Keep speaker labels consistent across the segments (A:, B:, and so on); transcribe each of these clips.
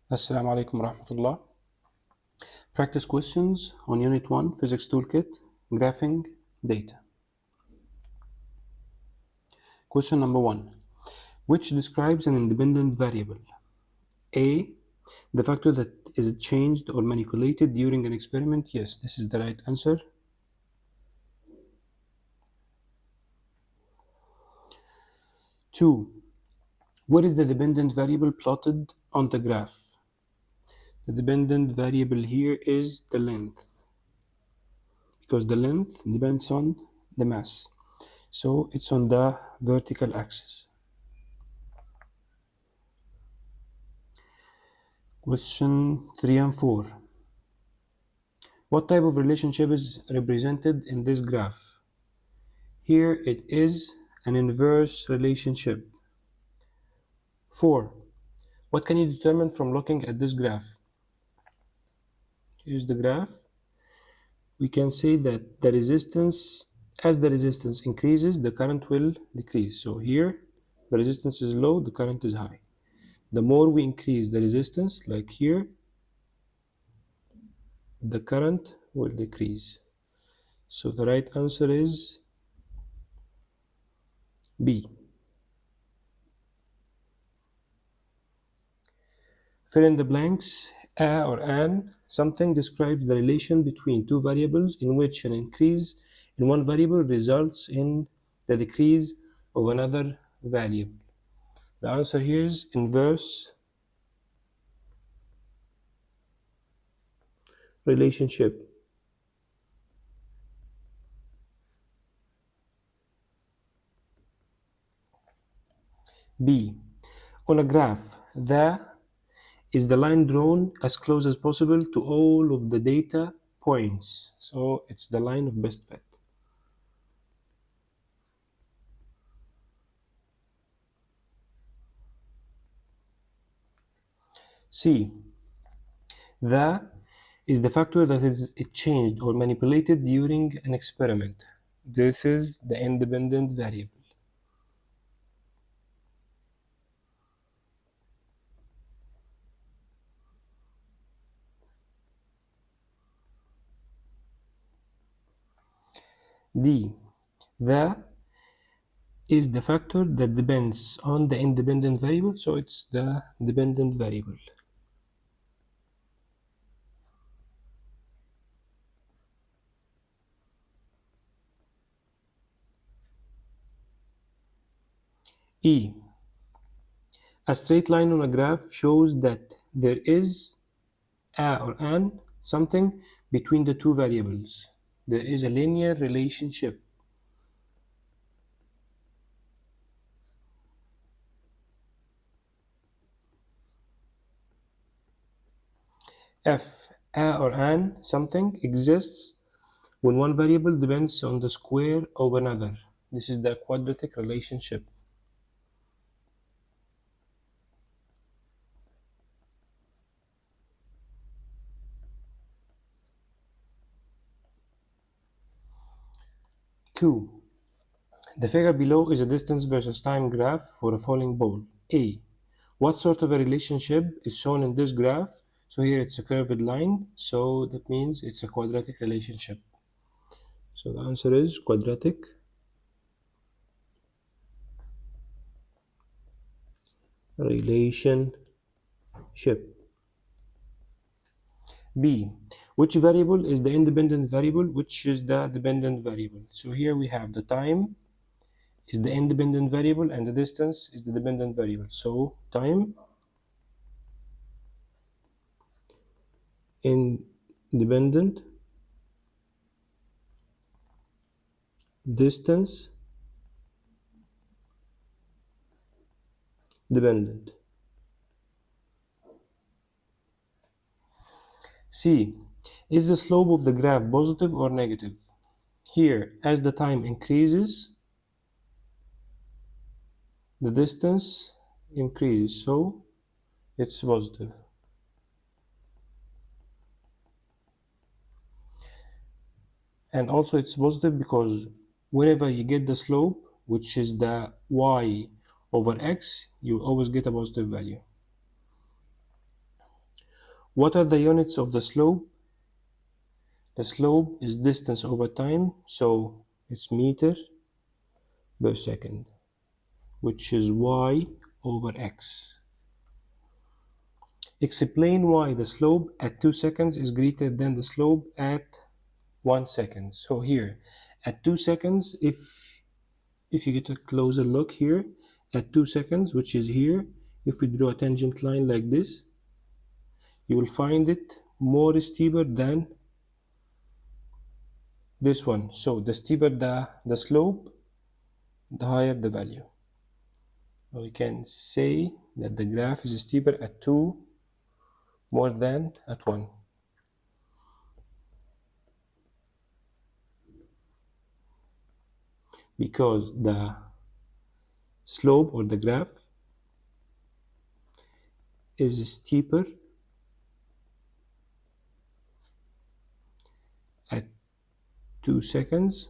A: Assalamu alaikum warahmatullah. Practice questions on Unit 1 Physics Toolkit Graphing Data. Question number 1. Which describes an independent variable? A. The factor that is changed or manipulated during an experiment. Yes, this is the right answer. 2. What is the dependent variable plotted on the graph? The dependent variable here is the length, because the length depends on the mass. So it's on the vertical axis. Question 3 and 4. What type of relationship is represented in this graph? Here it is an inverse relationship. 4. What can you determine from looking at this graph? Here's the graph. We can say that the resistance, as the resistance increases, the current will decrease. So here, the resistance is low, the current is high. The more we increase the resistance, like here, the current will decrease. So the right answer is B. Fill in the blanks. A or an something describes the relation between two variables in which an increase in one variable results in the decrease of another variable. The answer here is inverse relationship. B. On a graph, the is the line drawn as close as possible to all of the data points. So it's the line of best fit. C. The is the factor that is changed or manipulated during an experiment. This is the independent variable. D. The is the factor that depends on the independent variable, so it's the dependent variable. E. A straight line on a graph shows that there is a or an something between the two variables. There is a linear relationship. F. A or an something exists when one variable depends on the square of another. This is the quadratic relationship. Two. The figure below is a distance versus time graph for a falling ball. A. What sort of a relationship is shown in this graph? So here it's a curved line, so that means it's a quadratic relationship. So the answer is quadratic relationship. B. Which variable is the independent variable? Which is the dependent variable? So here we have the time is the independent variable and the distance is the dependent variable. So time independent, distance dependent. C. Is the slope of the graph positive or negative? Here, as the time increases, the distance increases, so it's positive. And also it's positive because whenever you get the slope, which is the y over x, you always get a positive value. What are the units of the slope? The slope is distance over time, so it's meter per second, which is y over x. Explain why the slope at 2 seconds is greater than the slope at 1 second. So here, at 2 seconds, if you get a closer look here, at 2 seconds, which is here, if we draw a tangent line like this, you will find it more steeper than this one. So the steeper the slope, the higher the value. We can say that the graph is steeper at 2 more than at 1. Because the slope or the graph is steeper at 2 seconds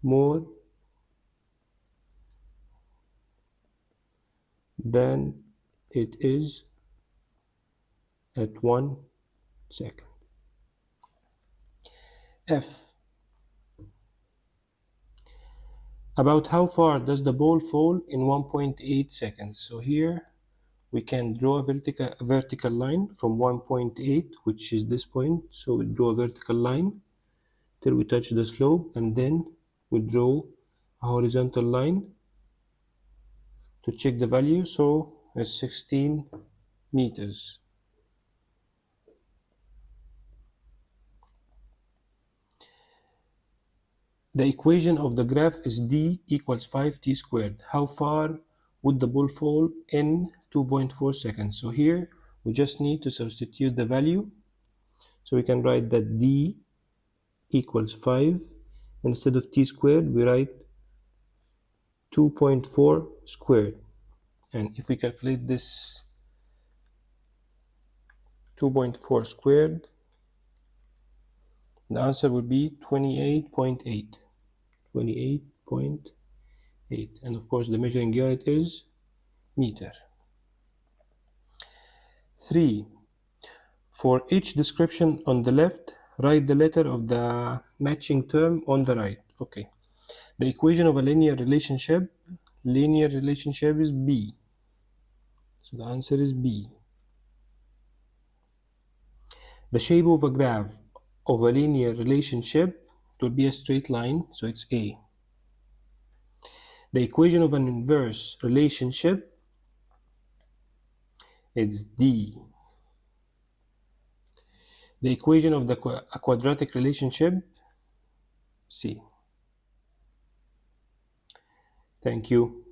A: more than it is at 1 second. F. About how far does the ball fall in 1.8 seconds? So here we can draw a vertical line from 1.8, which is this point. So we draw a vertical line till we touch the slope, and then we draw a horizontal line to check the value. So it's 16 meters. The equation of the graph is d equals 5t squared. How far would the ball fall in 2.4 seconds? So here we just need to substitute the value. So we can write that d equals 5. Instead of t squared, we write 2.4 squared. And if we calculate this 2.4 squared, the answer would be 28.8. 28.8. And of course, the measuring unit is meter. 3. For each description on the left, write the letter of the matching term on the right. Okay. The equation of a linear relationship is B. So the answer is B. The shape of a graph of a linear relationship will be a straight line, so it's A. The equation of an inverse relationship, it's D. The equation of a quadratic relationship, C. Thank you.